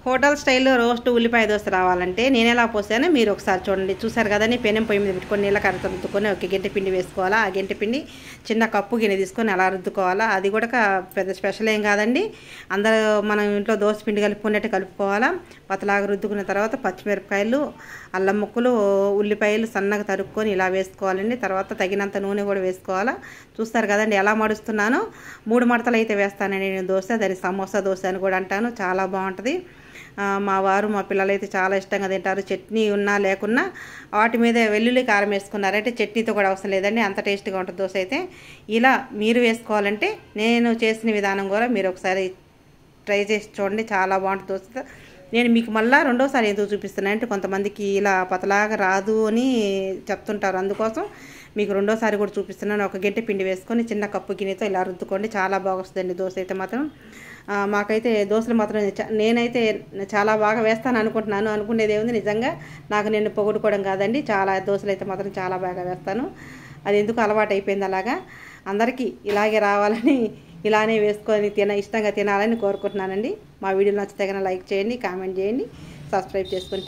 Hotel స్టైల్లో roast ఉల్లిపాయ దోశ రావాలంటే నేను ఎలా పోసానో మీరు ఒకసారి చూడండి. చూసారు కదండి, పెనం పొయ్యి మీద పెట్టుకొని నీళ్ళ కర్రతో రుద్దుకొని ఒక గంటె పిండి వేసుకోవాలా. ఆ గంటె పిండి చిన్న కప్పు గిన్నె తీసుకొని అలా రుద్దుకోవాలా. అది కూడా పెద్ద స్పెషల్ ఏం కాదండి. అందరూ మనం ఇంట్లో దోశ పిండి కలుపుకున్నట్టు కలుపుకోవాలా. పతలాగా రుద్దుకున్న తర్వాత పచ్చిమిరపకాయలు, అల్లం ముక్కలు, ఉల్లిపాయలు సన్నగా తరుక్కొని ఇలా వేసుకోవాలండి. తర్వాత తగినంత నూనె కూడా వేసుకోవాలా. చూస్తారు కదండి ఎలా మడుస్తున్నానో. 3 మడతలు అయితే వేస్తానండి నేను దోశ. దాన్ని సమోసా దోశ అని కూడా అంటాను. చాలా బాగుంటుంది. మా వారు మా పిల్లలు అయితే చాలా ఇష్టంగా తింటారు. చట్నీ ఉన్నా లేకున్నా వాటి మీద వెల్లుల్లి కారం వేసుకున్నారంటే చట్నీతో కూడా అవసరం లేదండి, అంత టేస్ట్గా ఉంటుంది దోశ అయితే. ఇలా మీరు వేసుకోవాలంటే నేను చేసిన విధానం కూడా మీరు ఒకసారి ట్రై చేసి చూడండి, చాలా బాగుంటుంది దోశ. నేను మీకు మళ్ళీ రెండోసారి ఎందుకు చూపిస్తున్నాను అంటే కొంతమందికి ఇలా పతలాగా రాదు అని చెప్తుంటారు. అందుకోసం మీకు రెండోసారి కూడా చూపిస్తున్నాను. ఒక గంటె పిండి వేసుకొని చిన్న కప్పు గిన్నెతో ఇలా రుద్దుకోండి, చాలా బాగా వస్తుందండి దోశ అయితే మాత్రం. మాకైతే దోశలు మాత్రం నేనైతే చాలా బాగా వేస్తాను అనుకుంటున్నాను. అనుకునేది ఏముంది, నిజంగా నాకు నేను పొగుడుకోవడం కాదండి. చాలా దోశలు అయితే మాత్రం చాలా బాగా వేస్తాను. అది ఎందుకు అలవాటు అయిపోయింది అలాగా. అందరికీ ఇలాగే రావాలని ఇలానే వేసుకొని ఇష్టంగా తినాలని కోరుకుంటున్నానండి. మా వీడియో నచ్చితే కనుక లైక్ చేయండి, కామెంట్ చేయండి, సబ్స్క్రైబ్ చేసుకోండి.